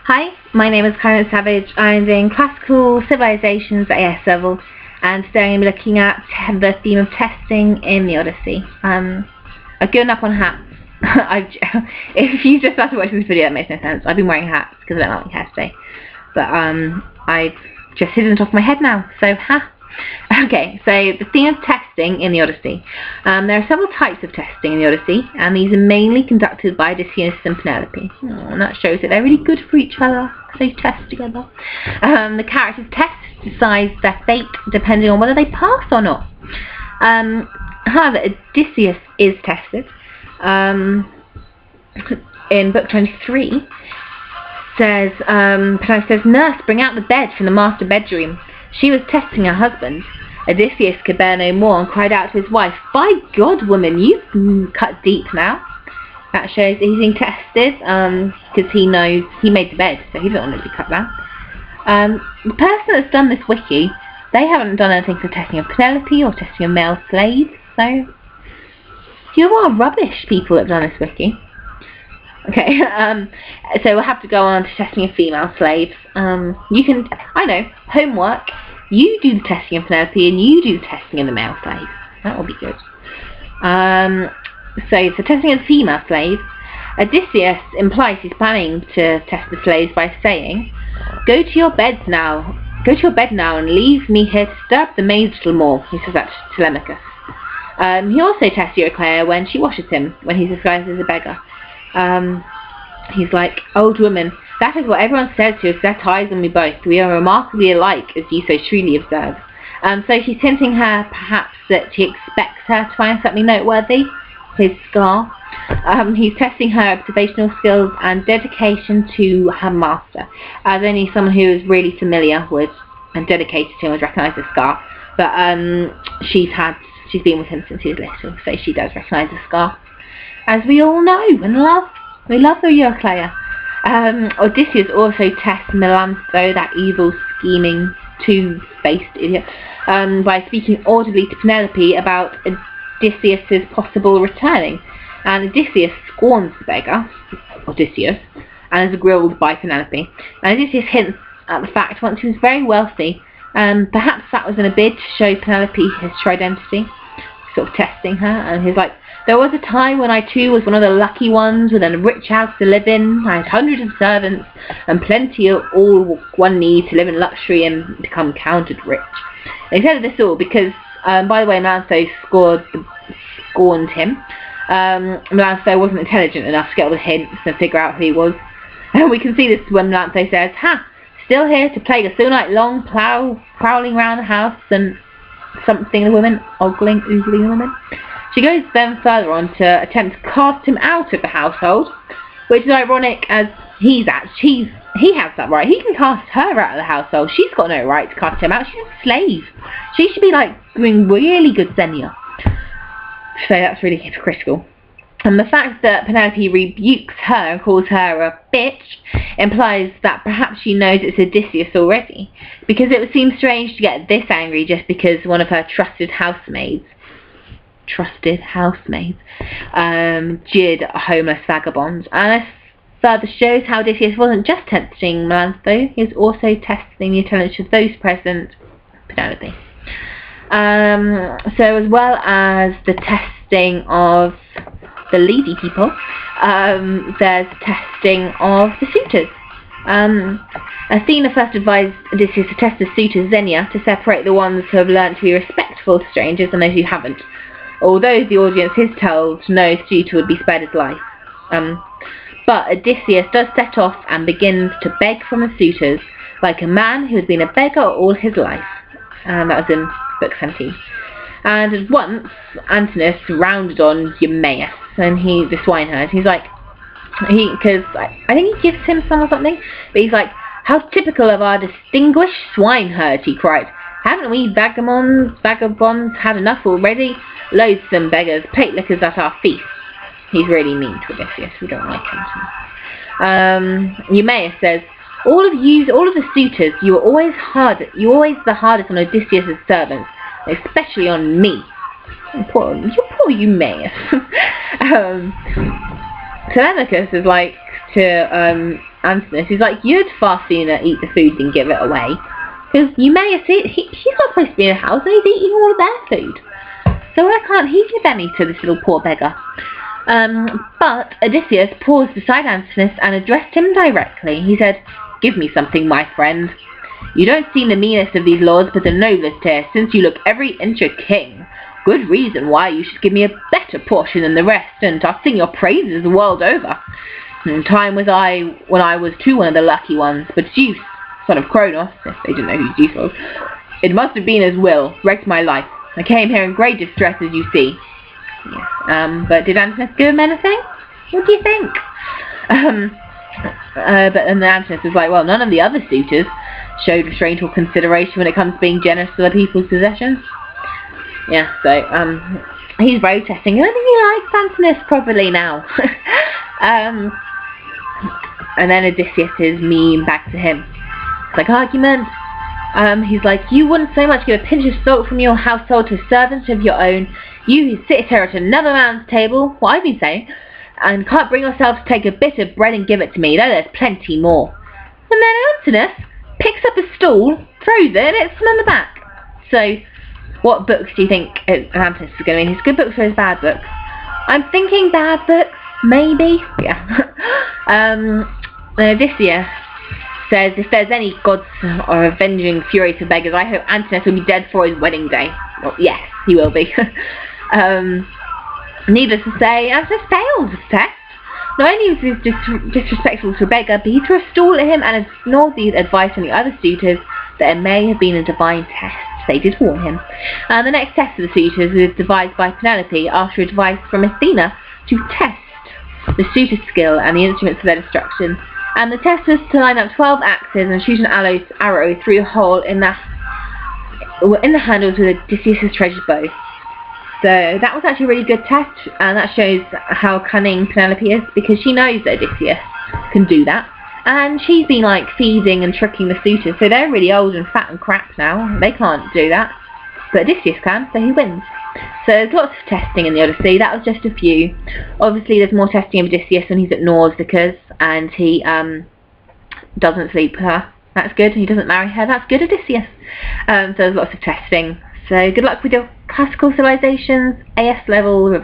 Hi, my name is Karen Savage. I'm doing classical civilizations at AS level, and today I'm looking at the theme of testing in the Odyssey. I've given up on hats. If you just started watching this video, that makes no sense. I've been wearing hats because I don't like hair today, but I've just hidden it off my head now. So Okay, so the theme of testing in the Odyssey. There are several types of testing in the Odyssey, and these are mainly conducted by Odysseus and Penelope. And that shows that they're really good for each other, because they test together. The characters' test decides their fate depending on whether they pass or not. However, Odysseus is tested. In book 23, Penelope says, "Nurse, bring out the bed from the master bedroom." She was testing her husband. Odysseus could bear no more and cried out to his wife, "By God, woman, you've cut deep now." That shows that he's being tested, because he knows he made the bed, so he doesn't want to be cut down. The person that's done this wiki, they haven't done anything for testing of Penelope or testing of male slaves, so you are rubbish, people that have done this wiki. Okay, so we'll have to go on to testing of female slaves. Homework. You do the testing of Penelope and you do the testing of the male slaves. That will be good. So for testing of the female slaves, Odysseus implies he's planning to test the slaves by saying, Go to your bed now and leave me here to stir up the maids a little more." He says that to Telemachus. He also tests Eurycleia when she washes him, when he's disguised as a beggar. He's like, "Old woman, that is what everyone says to us, set eyes on me both. We are remarkably alike, as you so shrewdly observe." So he's hinting her, perhaps, that he expects her to find something noteworthy, his scar. He's testing her observational skills and dedication to her master, as only someone who is really familiar with and dedicated to him would recognise the scar. But she's been with him since he was little, so she does recognise the scar, as we all know and love. We love the Eurycleia. Odysseus also tests Melantho, that evil, scheming, two-faced idiot, by speaking audibly to Penelope about Odysseus' possible returning. And Odysseus scorns the beggar, Odysseus, and is grilled by Penelope. And Odysseus hints at the fact once he was very wealthy, perhaps that was in a bid to show Penelope his true identity, sort of testing her, and he's like, "There was a time when I too was one of the lucky ones with a rich house to live in. I had hundreds of servants and plenty of all one needs to live in luxury and become counted rich." And he said this all because, by the way, Melantho scorned him. Melantho wasn't intelligent enough to get all the hints and figure out who he was. And we can see this when Melantho says, "Still here to plague us all night long, prowling around the house and something the women, oogling the women." She goes then further on to attempt to cast him out of the household, which is ironic as he has that right. He can cast her out of the household. She's got no right to cast him out. She's a slave. She should be doing really good Xenia. So that's really hypocritical. And the fact that Penelope rebukes her and calls her a bitch implies that perhaps she knows it's Odysseus already, because it would seem strange to get this angry just because one of her trusted housemaids jeered a homeless vagabond. And this further shows how Odysseus wasn't just testing Melantho, he was also testing the intelligence of those present, Penelope. So as well as the testing of the lady people, there's testing of the suitors. Athena first advised Odysseus to test the suitors Xenia to separate the ones who have learnt to be respectful to strangers and those who haven't, although the audience is told no suitor would be spared his life. But Odysseus does set off and begins to beg from the suitors like a man who has been a beggar all his life. That was in book 17. And at once Antinous rounded on Eumaeus, and the swineherd. He's like, because I think he gives him some or something, but he's like, "How typical of our distinguished swineherd," he cried. "Haven't we vagabonds had enough already? Loathsome beggars, plate lickers at our feast." He's really mean to Odysseus. We don't like him. Eumaeus says, all of the suitors, you are always the hardest on Odysseus' servants, especially on me." Poor Eumaeus. Telemachus is like to Antinous, he's like, you'd far sooner eat the food than give it away. Because you may have seen, he's not supposed to be in a house and he's eating all of their food. So why can't he give any to this little poor beggar? But Odysseus paused beside Antinous and addressed him directly. He said, give me something, my friend. You don't seem the meanest of these lords, but the noblest here, since you look every inch a king. Good reason why you should give me a better portion than the rest, and I'll sing your praises the world over. Time was when I was too one of the lucky ones, but Zeus, son of Kronos, if they didn't know who Zeus was, it must have been his will, wrecked my life. I came here in great distress, as you see. Yes. But did Antinous give him anything? What do you think? But then Antinous was like, well, none of the other suitors showed restraint or consideration when it comes to being generous to other people's possessions. Yeah, so, he's protesting. I don't think he likes Antinous properly now. And then Odysseus is mean back to him. It's like argument. He's like, you wouldn't so much give a pinch of salt from your household to a servant of your own. You who sit here at another man's table, what I've been saying, and can't bring yourself to take a bit of bread and give it to me, though there's plenty more. And then Antinous picks up a stool, throws it, and hits him on the back. So, what books do you think Antinous is going to mean? His good books or his bad books? I'm thinking bad books, maybe. Yeah. Odysseus says, if there's any gods or avenging fury to beggars, I hope Antinous will be dead for his wedding day. Well, yes, he will be. Needless to say, Antinous failed the test. Not only was he disrespectful to a beggar, but he threw a stool at him and ignored the advice from the other suitors that it may have been a divine test. They did warn him. The next test of the suitors was devised by Penelope after advice from Athena to test the suitor's skill and the instruments for their destruction. And the test was to line up 12 axes and shoot an arrow through a hole in the handles with Odysseus' treasured bow. So that was actually a really good test, and that shows how cunning Penelope is, because she knows that Odysseus can do that. And she's been like feeding and tricking the suitors, so they're really old and fat and crap now. They can't do that. But Odysseus can, so he wins. So there's lots of testing in the Odyssey. That was just a few. Obviously there's more testing of Odysseus when he's at Nausicaa, and he doesn't sleep with her. That's good. He doesn't marry her. That's good, Odysseus. So there's lots of testing. So good luck with your classical civilizations AS level revision.